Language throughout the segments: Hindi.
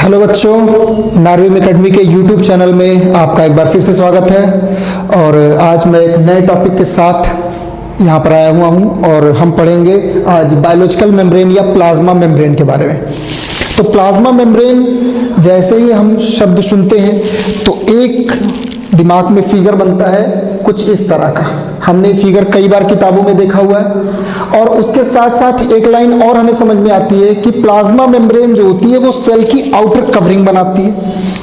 हेलो बच्चों, नार्विम एकेडमी के यूट्यूब चैनल में आपका एक बार फिर से स्वागत है। और आज मैं एक नए टॉपिक के साथ यहाँ पर आया हुआ हूँ और हम पढ़ेंगे आज बायोलॉजिकल मेम्ब्रेन या प्लाज्मा मेम्ब्रेन के बारे में। तो प्लाज्मा मेम्ब्रेन जैसे ही हम शब्द सुनते हैं तो एक दिमाग में फिगर बनता है कुछ इस तरह का। हमने फिगर कई बार किताबों में देखा हुआ है। और उसके साथ साथ एक लाइन और हमें समझ में आती है कि प्लाज्मा मेम्ब्रेन जो होती है वो सेल की आउटर कवरिंग बनाती है।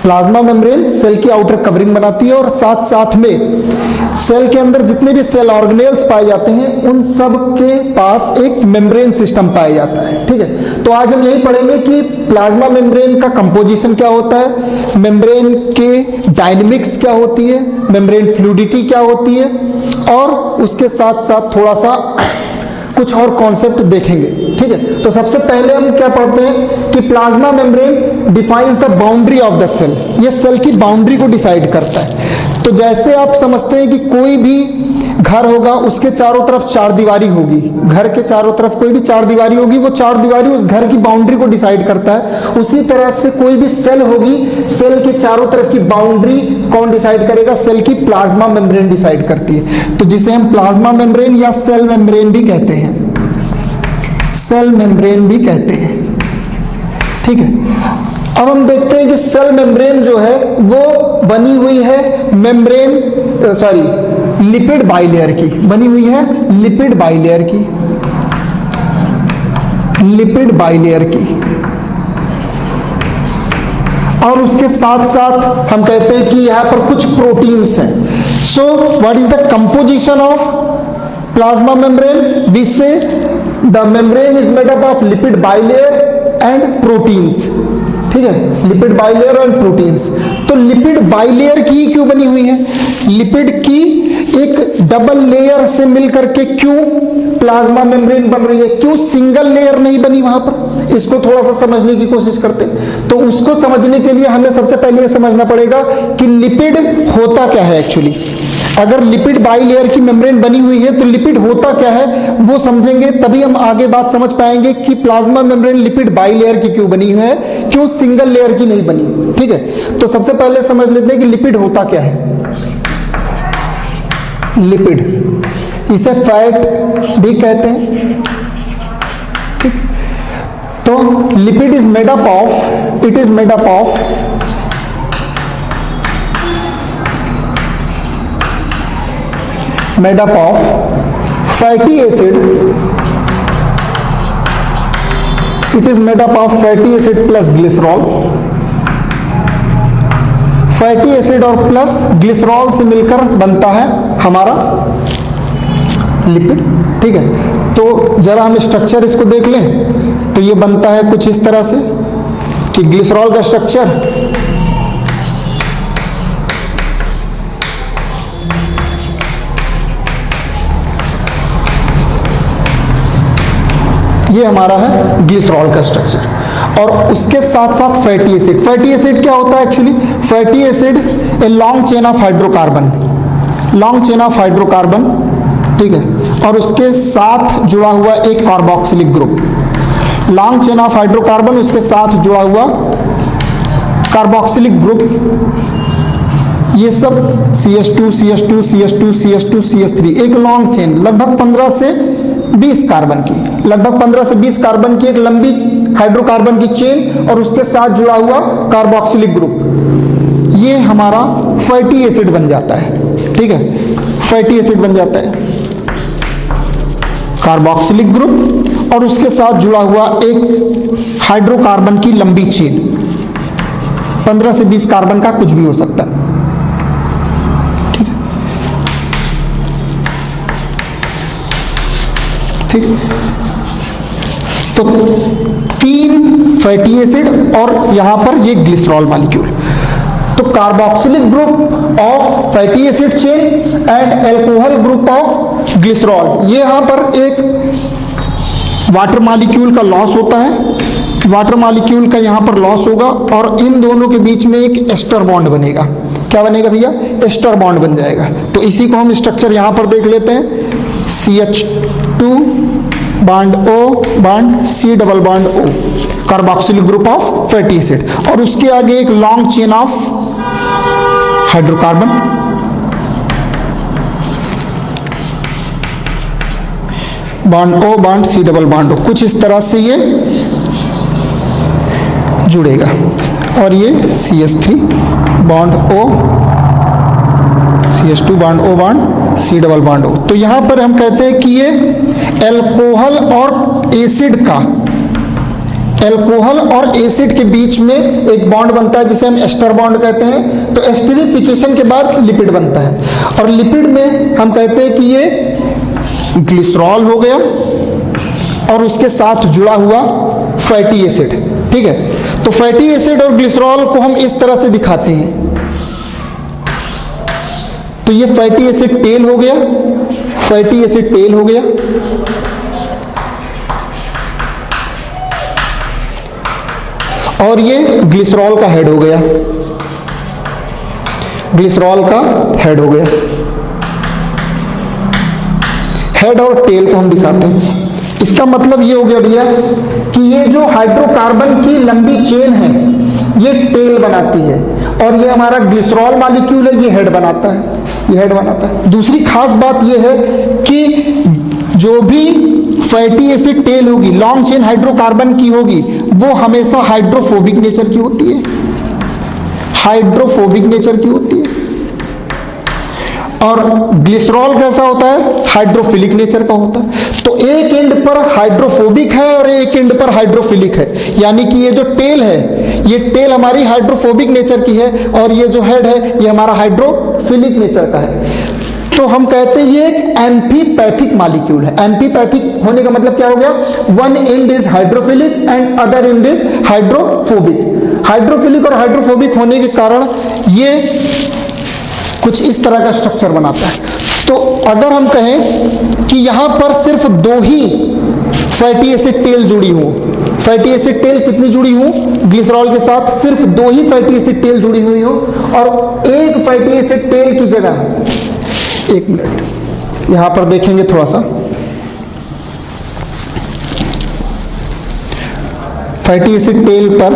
प्लाज्मा मेम्ब्रेन सेल की आउटर कवरिंग बनाती है और साथ साथ में सेल के अंदर जितने भी सेल ऑर्गेनेल्स पाए जाते हैं उन सब के पास एक मेम्ब्रेन सिस्टम पाया जाता है। ठीक है, तो आज हम यही पढ़ेंगे कि प्लाज्मा मेम्ब्रेन का कंपोजिशन क्या होता है, मेम्ब्रेन के डायनेमिक्स क्या होती है, मेम्ब्रेन फ्लूइडिटी क्या होती है, और उसके साथ साथ थोड़ा सा कुछ और कॉन्सेप्ट देखेंगे। ठीक है, तो सबसे पहले हम क्या पढ़ते हैं कि plasma membrane defines the boundary of the cell. ये सेल की बाउंड्री को डिसाइड करता है। तो जैसे आप समझते हैं कि कोई भी घर होगा उसके चारों तरफ चार दीवारी होगी, घर के चारों तरफ कोई भी चार दीवारी होगी, वो चार दीवारी उस घर की बाउंड्री को डिसाइड करता है। उसी तरह से कोई भी सेल होगी, सेल के चारों तरफ की बाउंड्री कौन डिसाइड करेगा? सेल की प्लाज्मा मेम्ब्रेन डिसाइड करती है। तो जिसे हम प्लाज्मा मेम्ब्रेन या सेल मेम्ब्रेन भी कहते हैं, सेल मेम्ब्रेन भी कहते हैं। ठीक है, अब हम देखते हैं कि सेल मेम्ब्रेन जो है वो बनी हुई है लिपिड बाइलेयर की, बनी हुई है लिपिड बाइलेयर की, लिपिड बाइलेयर की। और उसके साथ साथ हम कहते हैं कि यहां पर कुछ प्रोटीन्स हैं। So what is the composition of plasma membrane? We say the membrane is made up of lipid bilayer and proteins. ठीक है, लिपिड बाइलेयर और प्रोटीन्स। तो लिपिड बाइलेयर की क्यों बनी हुई है? लिपिड की एक डबल लेयर से मिलकर के क्यों प्लाज्मा मेम्ब्रेन बन रही है? क्यों सिंगल लेयर नहीं बनी वहां पर? इसको थोड़ा सा समझने की कोशिश करते हैं। तो उसको समझने के लिए हमें सबसे पहले यह समझना पड़ेगा कि लिपिड होता क्या है एक्चुअली। अगर लिपिड बाइलेयर की मेम्ब्रेन बनी हुई है तो लिपिड होता क्या है वो समझेंगे, तभी हम आगे बात समझ पाएंगे कि प्लाज्मा मेम्ब्रेन लिपिड बाइलेयर की क्यों बनी हुई है, क्यों सिंगल लेयर की नहीं बनी। ठीक है, तो सबसे पहले समझ लेते हैं कि लिपिड होता क्या है। लिपिड, इसे फैट भी कहते हैं। ठीक, तो lipid is made up of, it is made up of made up of fatty acid. It is made up of fatty acid plus glycerol. Fatty acid और प्लस ग्लिसरॉल से मिलकर बनता है हमारा लिपिड। ठीक है, तो जरा हम स्ट्रक्चर इसको देख लें। तो ये बनता है कुछ इस तरह से कि ग्लिसरॉल का स्ट्रक्चर ये हमारा है ग्लिसरॉल का स्ट्रक्चर। और उसके साथ साथ फैटी एसिड। फैटी एसिड क्या होता है actually? Fatty acid a long chain of hydrocarbon, long chain of hydrocarbon. ठीक है, और उसके साथ जुड़ा हुआ एक carboxylic group, long chain of hydrocarbon, उसके साथ जुड़ा हुआ कार्बोक्सिलिक ग्रुप। ये सब CH2 CH2 CH2 CH2 CH3, एक लॉन्ग चेन लगभग 15 से 20 कार्बन की, लगभग 15 से 20 कार्बन की एक लंबी हाइड्रोकार्बन की चेन और उसके साथ जुड़ा हुआ कार्बोक्सिलिक ग्रुप। ये हमारा फैटी एसिड बन जाता है। ठीक है, फैटी एसिड बन जाता है, कार्बोक्सिलिक ग्रुप और उसके साथ जुड़ा हुआ एक हाइड्रोकार्बन की लंबी चेन। 15 से 20 कार्बन का कुछ भी हो सकता है। ठीक, तो 3 फैटी एसिड और यहां पर ये ग्लिसरॉल मॉलिक्यूल। तो carboxylic group of fatty acid chain and alcohol group of glycerol. ये यहां पर एक वाटर मॉलिक्यूल का लॉस होता है, वाटर मॉलिक्यूल का यहां पर लॉस होगा और इन दोनों के बीच में एक एस्टर बॉन्ड बनेगा। क्या बनेगा भैया? एस्टर बॉन्ड बन जाएगा। तो इसी को हम स्ट्रक्चर यहां पर देख लेते हैं। CH2 bond O bond C double bond O। Carboxylic group of fatty acid, और उसके आगे एक long chain of hydrocarbon, bond O bond C double bond O, कुछ इस तरह से ये जुड़ेगा, और ये CH3 bond O, CH2 bond O bond C double bond O। तो यहां पर हम कहते हैं कि ये अल्कोहल और एसिड के बीच में एक बॉन्ड बनता है जिसे हम एस्टर बॉन्ड कहते हैं। तो एस्टरिफिकेशन के बाद लिपिड बनता है, और लिपिड में हम कहते हैं कि ये ग्लिसरॉल हो गया और उसके साथ जुड़ा हुआ फैटी एसिड। ठीक है, तो फैटी एसिड और ग्लिसरॉल को हम इस तरह से दिखाते हैं। तो ये फैटी एसिड टेल हो गया, फैटी एसिड टेल हो गया, और ये ग्लिसरॉल का हेड हो गया, ग्लिसरॉल का हेड हो गया। हेड और टेल को हम दिखाते हैं। इसका मतलब ये हो गया भैया कि ये जो हाइड्रोकार्बन की लंबी चेन है ये टेल बनाती है, और ये हमारा ग्लिसरॉल मॉलिक्यूल है, ये हेड बनाता है, ये हेड बनाता है। दूसरी खास बात ये है कि जो भी फैटी एसिड टेल होगी, लॉन्ग चेन हाइड्रोकार्बन की होगी, वो हमेशा हाइड्रोफोबिक नेचर की होती है, हाइड्रोफोबिक नेचर की होती है। और ग्लिसरॉल कैसा होता है? हाइड्रोफिलिक नेचर का होता है। तो एक एंड पर हाइड्रोफोबिक है और एक एंड पर हाइड्रोफिलिक है, यानी कि ये जो टेल है, ये टेल हमारी हाइड्रोफोबिक नेचर की है, और ये जो हेड है ये हमारा हाइड्रोफिलिक नेचर का है। तो हम कहते हैं ये एक एम्फीपैथिक मॉलिक्यूल है। एम्फीपैथिक होने का मतलब क्या हो गया? One and is hydrophilic and other and is hydrophobic. Hydrophilic और हाइड्रोफोबिक होने के कारण ये कुछ इस तरह का स्ट्रक्चर बनाता है। तो अगर हम कहें कि यहां पर सिर्फ दो ही फैटी एसिड टेल जुड़ी हो, फैटी एसिड टेल कितनी जुड़ी हो? ग्लिसरॉल के साथ सिर्फ दो ही फैटी एसिड टेल जुड़ी हुई हो, और एक फैटी एसिड टेल की जगह, एक मिनट यहां पर देखेंगे थोड़ा सा, फैटी एसिड टेल पर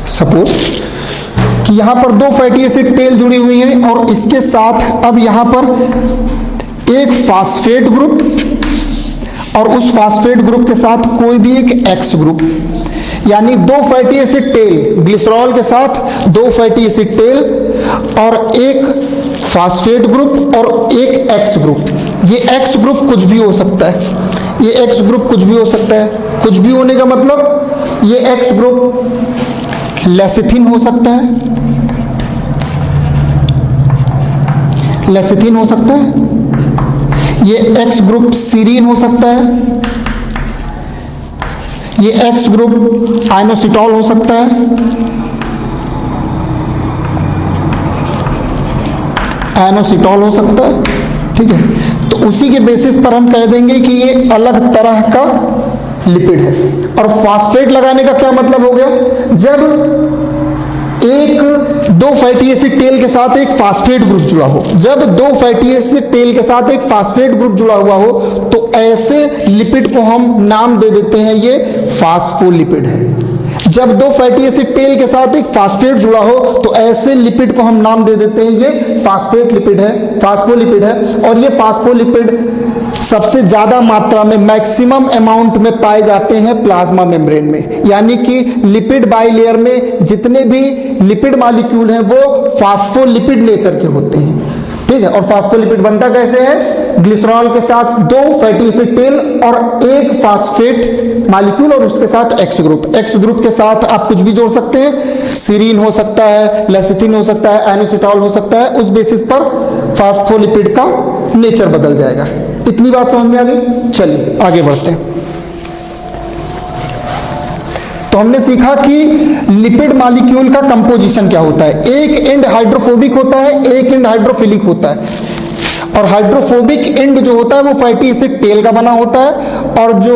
सपोज कि यहां पर दो फैटी एसिड टेल जुड़ी हुई हैं, और इसके साथ अब यहां पर एक फास्फेट ग्रुप, और उस फास्फेट ग्रुप के साथ कोई भी एक एक्स ग्रुप, यानी दो फैटी एसिड टेल, ग्लिसरॉल के साथ दो फैटी एसिड टेल और एक फास्फेट ग्रुप और एक एक्स ग्रुप। ये एक्स ग्रुप कुछ भी हो सकता है, ये एक्स ग्रुप कुछ भी हो सकता है। कुछ भी होने का मतलब ये एक्स ग्रुप लेसिथिन हो सकता है, लेसिथिन हो सकता है, ये एक्स ग्रुप सीरीन हो सकता है, ये एक्स ग्रुप आइनोसिटॉल हो सकता है, आइनोसिटॉल हो सकता है। ठीक है, तो उसी के बेसिस पर हम कह देंगे कि ये अलग तरह का लिपिड है। और फास्फेट लगाने का क्या मतलब हो गया? जब एक दो फैटी एसिड टेल के साथ एक फास्फेट ग्रुप जुड़ा हो, जब दो फैटी एसिड टेल के साथ एक फास्फेट ग्रुप जुड़ा हुआ हो, तो ऐसे लिपिड को हम नाम दे देते हैं ये फास्फोलिपिड है। जब दो फैटी एसिड टेल के साथ एक फास्फेट जुड़ा हो, तो ऐसे लिपिड को हम नाम दे देते हैं ये फास्फेट लिपिड है, फास्फोलिपिड है। और ये फास्फोलिपिड सबसे ज्यादा मात्रा में, मैक्सिमम अमाउंट में पाए जाते हैं प्लाज्मा मेम्ब्रेन में, यानी कि लिपिड बाइलेयर में जितने भी लिपिड मॉलिक्यूल हैं वो फास्फोलिपिड नेचर के होते हैं। ठीक है, और फास्फोलिपिड बनता कैसे है? ग्लिसरॉल के साथ दो फैटी एसिड टेल और एक फास्फेट मॉलिक्यूल, और उसके साथ एक्स ग्रुप। एक्स ग्रुप के साथ आप कुछ भी जोड़ सकते हैं, सीरीन हो सकता है, लेसिथिन हो सकता है, आइनोसिटॉल हो सकता है। उस बेसिस पर फास्फोलिपिड का नेचर बदल जाएगा। इतनी बात समझ में आ गई? चलिए आगे बढ़ते हैं। तो हमने सीखा कि लिपिड मॉलिक्यूल का कंपोजिशन क्या होता है। एक एंड हाइड्रोफोबिक होता है, एक एंड हाइड्रोफिलिक होता है। और हाइड्रोफोबिक एंड जो होता है वो फैटी एसिड टेल का बना होता है, और जो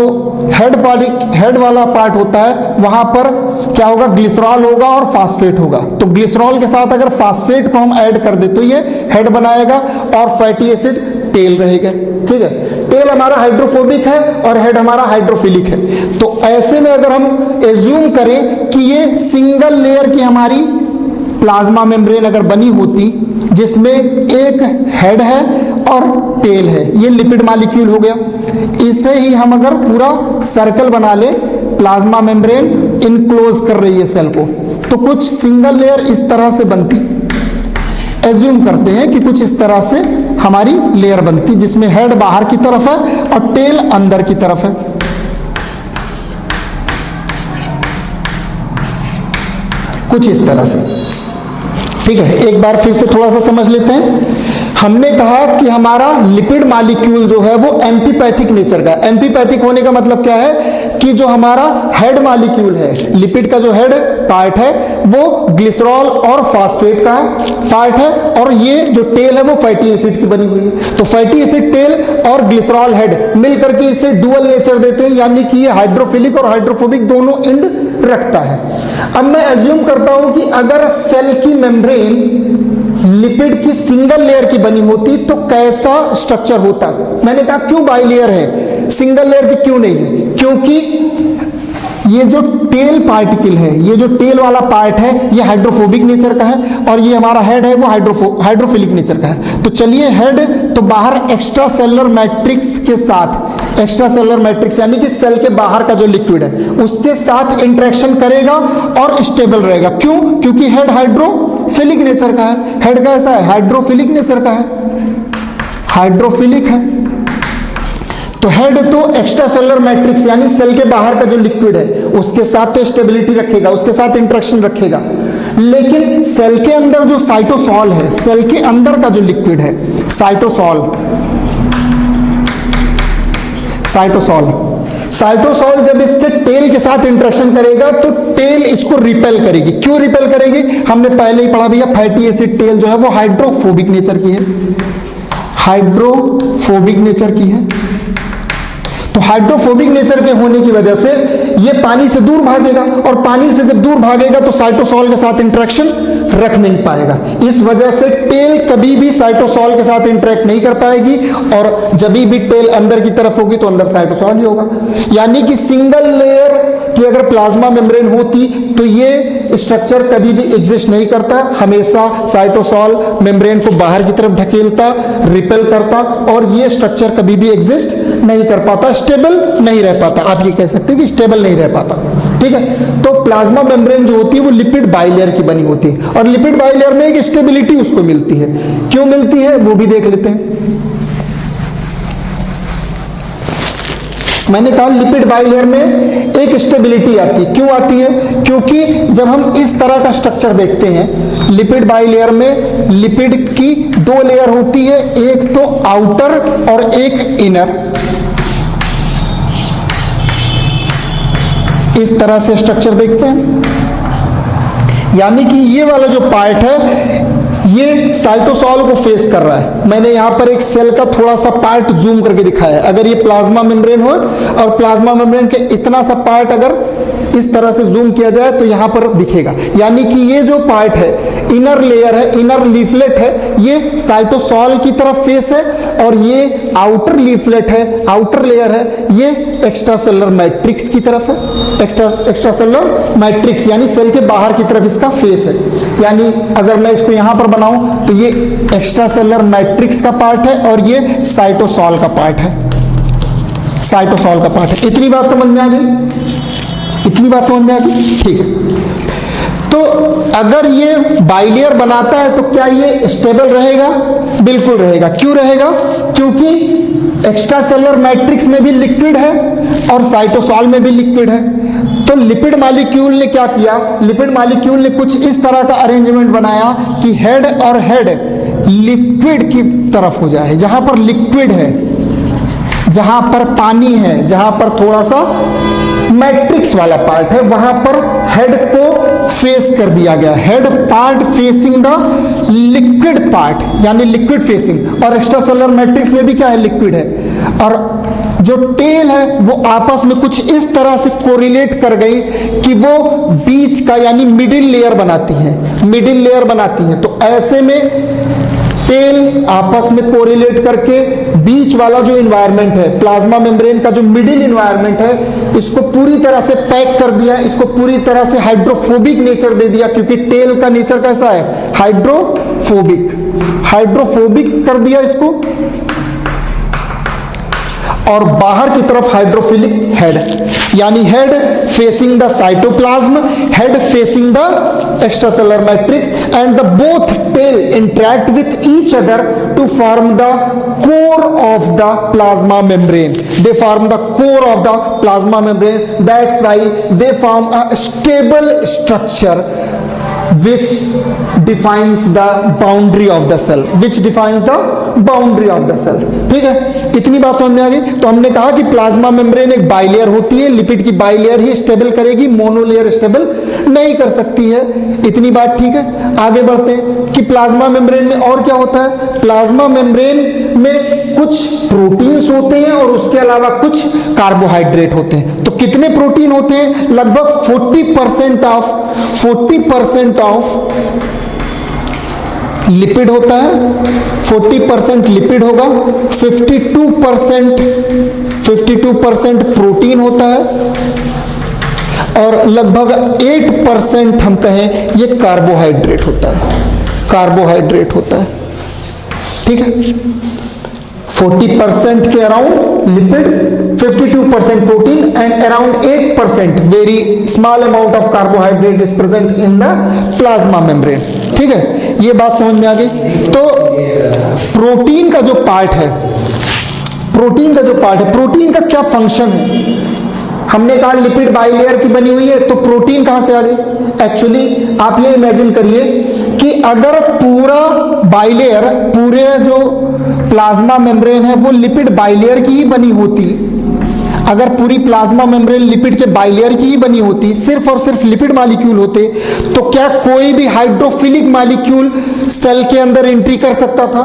हेड वाला पार्ट होता है वहां पर क्या होगा? ग्लिसरॉल होगा और फास्फेट होगा। तो ग्लिसरॉल के साथ अगर फास्फेट को हम ऐड कर दे तो ये हेड बनाएगा, और फैटी एसिड टेल रहेगा। ठीक है, टेल हमारा हाइड्रोफोबिक है और हेड हमारा हाइड्रोफिलिक है। तो ऐसे में अगर हम एज्यूम करें कि ये सिंगल लेयर की हमारी प्लाज्मा मेम्ब्रेन अगर बनी होती जिसमें एक हेड है और टेल है, ये लिपिड मॉलिक्यूल हो गया। इसे ही हम अगर पूरा सर्कल बना ले, प्लाज्मा मेम्ब्रेन इनक्लोज कर रही है सेल को, तो कुछ सिंगल लेयर इस तरह से बनती। एज्यूम करते हैं कि कुछ इस तरह से हमारी लेयर बनती जिसमें हेड बाहर की तरफ है और टेल अंदर की तरफ है। कुछ इस तरह से, ठीक है। एक बार फिर से थोड़ा सा समझ लेते हैं। हमने कहा कि हमारा लिपिड मॉलिक्यूल जो है वो एम्फीपैथिक नेचर का है। एम्फीपैथिक होने का मतलब क्या है कि जो हमारा हेड मॉलिक्यूल है, लिपिड का जो हेड पार्ट है वो ग्लिसरॉल और फास्फेट का पार्ट है, और ये जो टेल है वो फैटी एसिड की बनी हुई है। तो फैटी एसिड टेल और ग्लिसरॉल हेड मिलकर के इसे डुअल नेचर देते हैं, यानी कि ये हाइड्रोफिलिक और हाइड्रोफोबिक दोनों एंड रखता है। अब मैं एज्यूम करता हूं कि अगर सेल की मेम्ब्रेन लिपिड की सिंगल लेयर की बनी होती तो कैसा स्ट्रक्चर होता। मैंने कहा क्यों बाई लेयर है, सिंगल लेयर की क्यों नहीं है? क्योंकि ये जो टेल पार्टिकल है, ये जो टेल वाला पार्ट है, ये हाइड्रोफोबिक नेचर का है और ये हमारा हेड है वो हाइड्रोफिलिक नेचर का है। तो चलिए हेड तो बाहर एक्स्ट्रा सेलुलर मैट्रिक्स के साथ, एक्स्ट्रा सेलुलर मैट्रिक्स यानी कि सेल के बाहर का जो लिक्विड है उसके साथ इंटरेक्शन करेगा और स्टेबल रहेगा। क्यों? क्योंकि हेड हाइड्रोफिलिक नेचर का है। हेड कैसा है? हाइड्रोफिलिक नेचर का है, हाइड्रोफिलिक है। तो हेड तो एक्स्ट्रा सेलुलर मैट्रिक्स यानी सेल के बाहर का जो लिक्विड है उसके साथ तो स्टेबिलिटी रखेगा, उसके साथ इंटरेक्शन रखेगा। लेकिन सेल के अंदर जो साइटोसॉल है, सेल के अंदर का जो लिक्विड है साइटोसॉल, साइटोसॉल जब इसके टेल के साथ इंटरेक्शन करेगा तो टेल इसको रिपेल करेगी। क्यों रिपेल करेगी? हमने पहले ही पढ़ा भैया, फैटी एसिड टेल जो है वो हाइड्रोफोबिक नेचर की है, हाइड्रोफोबिक नेचर की है। तो हाइड्रोफोबिक नेचर के होने की वजह से ये पानी से दूर भागेगा, और पानी से जब दूर भागेगा तो साइटोसॉल के साथ इंटरेक्शन रख नहीं पाएगा। इस वजह से टेल कभी भी साइटोसॉल के साथ इंटरेक्ट नहीं कर पाएगी, और जब भी टेल अंदर की तरफ होगी तो अंदर साइटोसॉल ही होगा। यानी कि सिंगल लेयर की अगर प्लाज्मा मेम्ब्रेन होती तो ये स्ट्रक्चर कभी भी एग्जिस्ट नहीं करता, हमेशा साइटोसॉल मेम्ब्रेन को बाहर की तरफ ढकेलता, रिपेल करता, और ये स्ट्रक्चर कभी भी एग्जिस्ट नहीं कर पाता, स्टेबल नहीं रह पाता। आप ये कह सकते हैं कि स्टेबल नहीं रह पाता, ठीक है। तो प्लाज्मा मेम्ब्रेन जो होती है वो लिपिड बाइलेयर की बनी होती है, और लिपिड बाइलेयर में एक स्टेबिलिटी उसको मिलती है। क्यों मिलती है वो भी देख लेते हैं। मैंने कहा लिपिड बाइलेयर में एक स्टेबिलिटी आती है। क्यों आती है? क्योंकि जब हम इस तरह का स्ट्रक्चर देखते हैं, लिपिड बाइलेयर में लिपिड की दो लेयर होती है, एक तो आउटर और एक इनर। इस तरह से स्ट्रक्चर देखते हैं, यानी कि ये वाला जो पार्ट है ये साइटोसॉल को फेस कर रहा है। मैंने यहां पर एक सेल का थोड़ा सा पार्ट जूम करके दिखाया है। अगर ये प्लाज्मा मेम्ब्रेन हो और प्लाज्मा मेम्ब्रेन के इतना सा पार्ट अगर इस तरह से जूम किया जाए तो यहां पर दिखेगा, यानी कि ये जो पार्ट है, इनर लेयर है, इनर लीफलेट है, ये साइटोसॉल की तरफ फेस है, और ये आउटर लीफलेट है, आउटर लेयर है, ये एक्स्ट्रा सेलुलर मैट्रिक्स की तरफ है। एक्स्ट्रा सेलुलर मैट्रिक्स यानी सेल के बाहर की तरफ इसका फेस है। यानी अगर मैं इसको यहां पर बनाऊं तो ये एक्स्ट्रा सेलुलर मैट्रिक्स का पार्ट है और ये साइटोसॉल का पार्ट है, साइटोसॉल का पार्ट है। इतनी बात समझ में आ गई? इतनी बात समझ में आ गई? ठीक है। तो अगर ये बाइलेयर बनाता है तो क्या ये स्टेबल रहेगा? बिल्कुल रहेगा। क्यों रहेगा? क्योंकि एक्स्ट्रा सेलुलर मैट्रिक्स में भी लिक्विड है और साइटोसॉल में भी लिक्विड है। तो लिपिड मॉलिक्यूल ने क्या किया? लिपिड मॉलिक्यूल ने कुछ इस तरह का अरेंजमेंट बनाया कि हेड और हेड लिक्विड की तरफ हो जाए। जहां पर लिक्विड है, जहां पर पानी है, जहां पर थोड़ा सा मैट्रिक्स वाला पार्ट है, वहां पर हेड को फेस कर दिया गया। Head part facing the liquid part, यानी लिक्विड फेसिंग। और एक्स्ट्रा सेलुलर मैट्रिक्स में भी क्या है? लिक्विड है। और जो टेल है वो आपस में कुछ इस तरह से कोरिलेट कर गई कि वो बीच का यानी मिडिल लेयर बनाती है, मिडिल लेयर बनाती है। तो ऐसे में टेल आपस में कोरिलेट करके बीच वाला जो इन्वायरमेंट है, प्लाज्मा मेम्ब्रेन का जो मिडिल इन्वायरमेंट है, इसको पूरी तरह से पैक कर दिया, इसको पूरी तरह से हाइड्रोफोबिक नेचर दे दिया, क्योंकि टेल का नेचर कैसा है, हाइड्रोफोबिक, हाइड्रोफोबिक कर दिया इसको। और बाहर की तरफ हाइड्रोफिलिक हेड, यानी head facing the cytoplasm, head facing the extracellular matrix, and the both tail interact with each other to form the core of the plasma membrane. They form the core of the plasma membrane. That's why they form a stable structure which defines the boundary of the cell, which defines the boundary of the cell। ठीक है, इतनी बात समझ में आ गई। तो हमने कहा कि प्लाज्मा मेम्ब्रेन एक बाइलेयर होती है, लिपिड की बाइलेयर ही स्टेबल करेगी, मोनोलेयर स्टेबल नहीं कर सकती है। इतनी बात ठीक है। आगे बढ़ते हैं कि प्लाज्मा मेम्ब्रेन में और क्या होता है। प्लाज्मा मेम्ब्रेन में कुछ प्रोटीन्स होते हैं और उसके अलावा कुछ कार्बोहाइड्रेट होते हैं। तो कितने प्रोटीन होते हैं, लगभग 40% ऑफ लिपिड होता है, 40% लिपिड होगा, 52% प्रोटीन होता है, और लगभग 8% हम कहें ये कार्बोहाइड्रेट होता है, कार्बोहाइड्रेट होता है। ठीक है, 40% के around lipid, 52% protein and around 8% very small amount of carbohydrate is present in the plasma membrane. ठीक है, ये बात समझ में आ गई। तो प्रोटीन का जो पार्ट है, प्रोटीन का क्या फंक्शन है। हमने कहा लिपिड बाइलेयर की बनी हुई है, तो प्रोटीन कहां से आ गई। एक्चुअली आप ये इमेजिन करिए कि अगर पूरा बाइलेयर, पूरे जो प्लाज्मा मेम्ब्रेन है वो लिपिड बाइलेयर की ही बनी होती, अगर पूरी प्लाज्मा मेम्ब्रेन लिपिड के बाइलेयर की ही बनी होती, सिर्फ और सिर्फ लिपिड मॉलिक्यूल होते, तो क्या कोई भी हाइड्रोफिलिक मॉलिक्यूल सेल के अंदर एंट्री कर सकता था।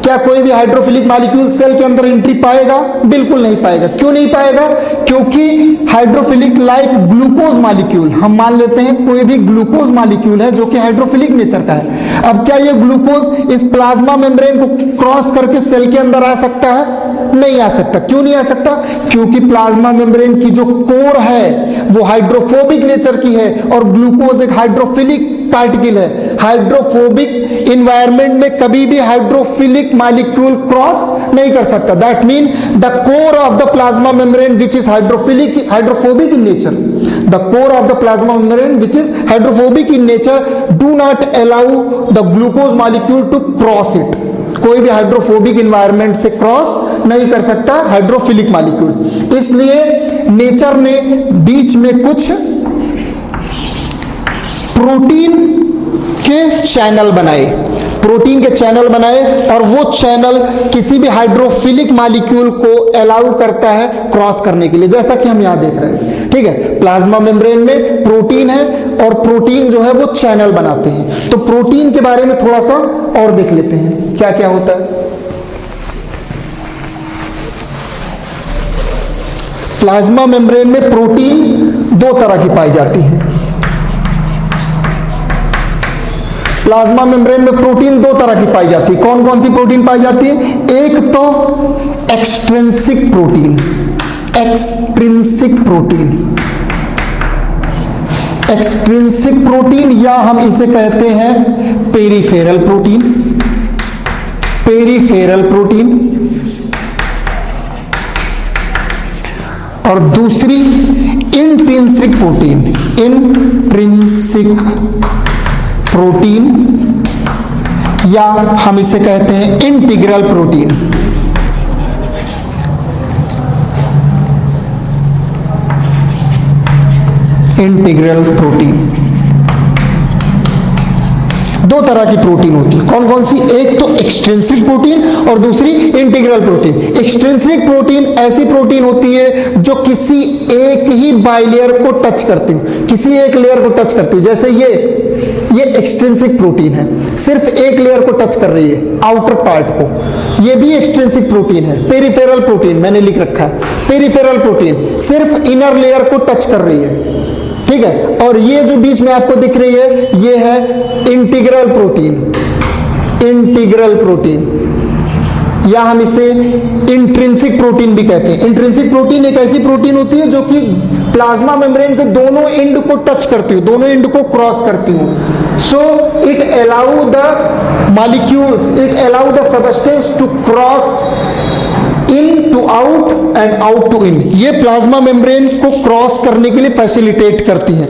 क्या कोई भी हाइड्रोफिलिक मॉलिक्यूल सेल के अंदर एंट्री पाएगा, बिल्कुल नहीं पाएगा। क्यों नहीं पाएगा, क्योंकि हाइड्रोफिलिक लाइक ग्लूकोज मॉलिक्यूल, हम मान लेते हैं कोई भी ग्लूकोज मॉलिक्यूल है जो कि हाइड्रोफिलिक नेचर का है। अब क्या ये ग्लूकोज इस प्लाज्मा मेम्ब्रेन को क्रॉस करके सेल के अंदर आ सकता है, नहीं आ सकता। क्यों नहीं आ सकता, क्योंकि प्लाज्मा मेम्ब्रेन की जो कोर है वो हाइड्रोफोबिक नेचर की है, और ग्लूकोज एक हाइड्रोफिलिक पार्टिकल है। हाइड्रोफोबिक इन्वायरमेंट में कभी भी हाइड्रोफिलिक मॉलिक्यूल क्रॉस नहीं कर सकता। That mean the core of the plasma membrane which is hydrophobic in nature, the core of the plasma membrane which is hydrophobic in nature do not allow the glucose molecule to cross it. कोई भी हाइड्रोफोबिक इन्वायरमेंट से क्रॉस नहीं कर सकता हाइड्रोफिलिक मॉलिक्यूल। इसलिए नेचर ने बीच में कुछ प्रोटीन के चैनल बनाए, और वो चैनल किसी भी हाइड्रोफिलिक मॉलिक्यूल को अलाउ करता है क्रॉस करने के लिए, जैसा कि हम यहां देख रहे हैं। ठीक है, प्लाज्मा मेम्ब्रेन में प्रोटीन है और प्रोटीन जो है वो चैनल बनाते हैं। तो प्रोटीन के बारे में थोड़ा सा और देख लेते हैं क्या क्या होता है। प्लाज्मा मेम्ब्रेन में प्रोटीन दो तरह की पाई जाती है। प्लाज्मा मेम्ब्रेन में प्रोटीन दो तरह की पाई जाती है। कौन कौन सी प्रोटीन पाई जाती है, एक तो एक्सट्रिंसिक प्रोटीन, एक्सट्रिंसिक प्रोटीन, या हम इसे कहते हैं पेरिफेरल प्रोटीन, और दूसरी इंट्रिंसिक प्रोटीन, या हम इसे कहते हैं इंटीग्रल प्रोटीन। दो तरह की प्रोटीन होती है। कौन कौन सी, एक तो एक्सट्रिंसिक प्रोटीन और दूसरी इंटीग्रल प्रोटीन। एक्सट्रिंसिक प्रोटीन ऐसी प्रोटीन होती है जो किसी एक ही बाइलेयर को टच करती हो, किसी एक लेयर को टच करती हो। जैसे ये एक्सट्रिंसिक प्रोटीन है, सिर्फ एक लेयर को टच कर रही है, आउटर पार्ट को। ये भी एक्सट्रिंसिक प्रोटीन है। पेरिफेरल प्रोटीन मैंने लिख रखा है, पेरिफेरल प्रोटीन सिर्फ इनर लेयर को टच कर रही है। ठीक है, और ये जो बीच में आपको दिख रही है ये है इंटीग्रल प्रोटीन। इंटीग्रल प्रोटीन, या हम इसे इंट्रिंसिक प्रोटीन भी कहते हैं। इंट्रिंसिक प्रोटीन एक ऐसी प्रोटीन होती है जो कि प्लाज्मा मेम्ब्रेन के दोनों एंड को टच करती हो, दोनों एंड को क्रॉस करती हो। So it allow the molecules, it allow the substance to cross in to out and out to in. ये प्लाज्मा मेम्ब्रेन को क्रॉस करने के लिए फैसिलिटेट करती है।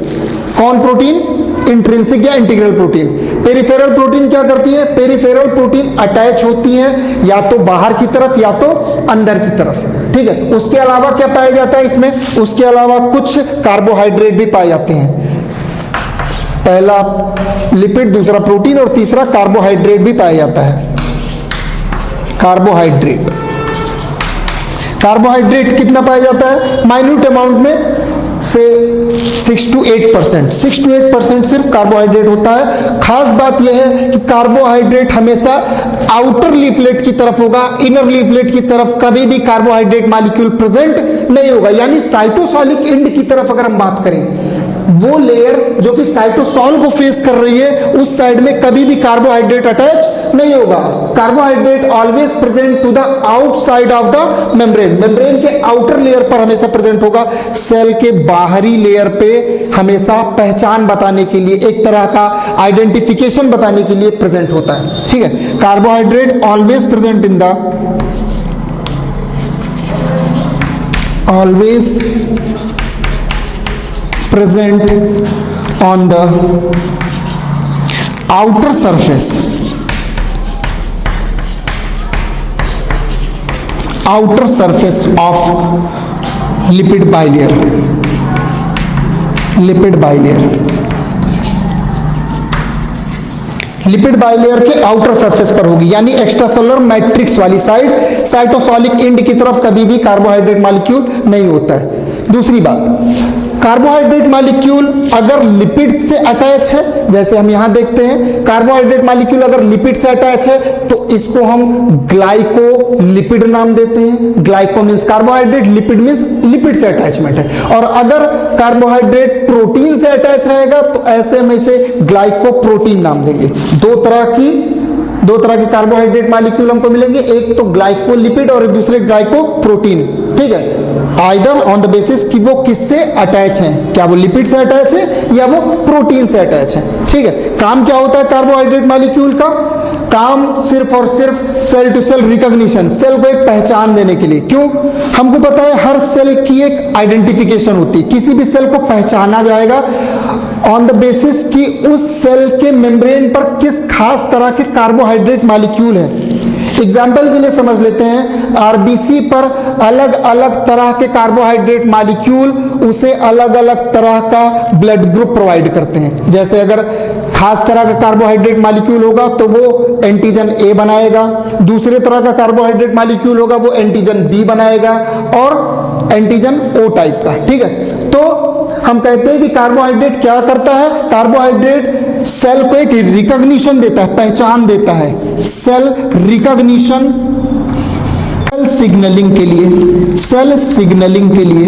कौन प्रोटीन? इंट्रिंसिक या इंटीग्रल प्रोटीन। पेरिफेरल प्रोटीन क्या करती है? पेरिफेरल प्रोटीन अटैच होती है या तो बाहर की तरफ या तो अंदर की तरफ, ठीक है। उसके अलावा क्या पाया जाता है इसमें? उसके अलावा कुछ कार्बोहाइड्रेट भी पाए जाते हैं। पहला लिपिड, दूसरा प्रोटीन और तीसरा कार्बोहाइड्रेट भी पाया जाता है। कार्बोहाइड्रेट, कार्बोहाइड्रेट कितना पाया जाता है? माइन्यूट अमाउंट में से 6 to 8%, 6 to 8% सिर्फ कार्बोहाइड्रेट होता है। खास बात यह है कि कार्बोहाइड्रेट हमेशा आउटर लीफलेट की तरफ होगा, इनर लीफलेट की तरफ कभी भी कार्बोहाइड्रेट मॉलिक्यूल प्रेजेंट नहीं होगा। यानी साइटोसॉलिक एंड की तरफ अगर हम बात करें, वो लेयर जो कि साइटोसॉल को फेस कर रही है, उस साइड में कभी भी कार्बोहाइड्रेट अटैच नहीं होगा। Carbohydrate always present to the outside of the membrane, membrane के आउटर लेयर पर हमेशा प्रेजेंट होगा। सेल के बाहरी लेयर पे हमेशा पहचान बताने के लिए, एक तरह का आइडेंटिफिकेशन बताने के लिए प्रेजेंट होता है, ठीक है। Carbohydrate always present in the, always present on the outer surface, outer surface of lipid bilayer, lipid bilayer, lipid bilayer के आउटर सरफेस पर होगी, यानी एक्स्ट्रासेलुलर मैट्रिक्स वाली साइड। साइटोसॉलिक एंड की तरफ कभी भी कार्बोहाइड्रेट मॉलिक्यूल नहीं होता है। दूसरी बात, कार्बोहाइड्रेट मॉलिक्यूल अगर लिपिड से अटैच है, जैसे हम यहां देखते हैं, कार्बोहाइड्रेट मॉलिक्यूल अगर लिपिड से अटैच है तो इसको हम ग्लाइको लिपिड नाम देते हैं। Glyco means carbohydrate, lipid means lipid से अटैचमेंट है। और अगर कार्बोहाइड्रेट प्रोटीन से अटैच रहेगा तो ऐसे में इसे ग्लाइको प्रोटीन नाम देंगे। दो तरह के कार्बोहाइड्रेट मॉलिक्यूल हमको मिलेंगे, एक तो ग्लाइकोलिपिड और दूसरे ग्लाइको प्रोटीन, ठीक है। आइदर ऑन द बेसिस कि वो किससे अटैच हैं, क्या वो लिपिड से अटैच है या वो प्रोटीन से अटैच है, ठीक है। काम क्या होता है कार्बोहाइड्रेट मॉलिक्यूल का? काम सिर्फ और सिर्फ cell to cell recognition, cell को एक पहचान देने के लिए। क्यों? हमको पता है हर सेल की एक आइडेंटिफिकेशन होती है, किसी भी सेल को पहचाना जाएगा ऑन द बेसिस कि उस सेल के मेम्ब्रेन पर किस खास तरह के कार्बोहाइड्रेट मॉलिक्यूल है। एग्जाम्पल के लिए समझ लेते हैं, आरबीसी पर अलग अलग तरह के कार्बोहाइड्रेट मॉलिक्यूल उसे अलग अलग तरह का ब्लड ग्रुप प्रोवाइड करते हैं। जैसे अगर खास तरह का कार्बोहाइड्रेट मॉलिक्यूल होगा तो वो एंटीजन ए बनाएगा, दूसरे तरह का कार्बोहाइड्रेट मॉलिक्यूल होगा वो एंटीजन बी बनाएगा और एंटीजन ओ टाइप का, ठीक है। तो हम कहते हैं कि कार्बोहाइड्रेट क्या करता है? कार्बोहाइड्रेट सेल को एक रिकॉग्निशन देता है, पहचान देता है। सेल रिकॉग्निशन, सेल सिग्नलिंग के लिए, सेल सिग्नलिंग के लिए,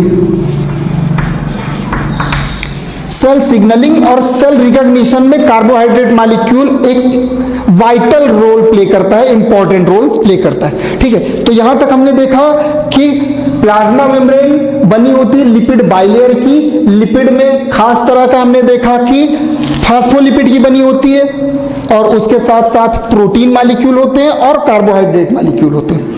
सेल सिग्नलिंग और सेल रिकॉग्निशन में कार्बोहाइड्रेट मॉलिक्यूल एक वाइटल रोल प्ले करता है, इंपॉर्टेंट रोल प्ले करता है, ठीक है। तो यहां तक हमने देखा कि प्लाज्मा मेम्ब्रेन बनी होती है लिपिड बाइलेयर की। लिपिड में खास तरह का हमने देखा कि फास्फोलिपिड की बनी होती है और उसके साथ साथ प्रोटीन मॉलिक्यूल होते हैं और कार्बोहाइड्रेट मॉलिक्यूल होते हैं।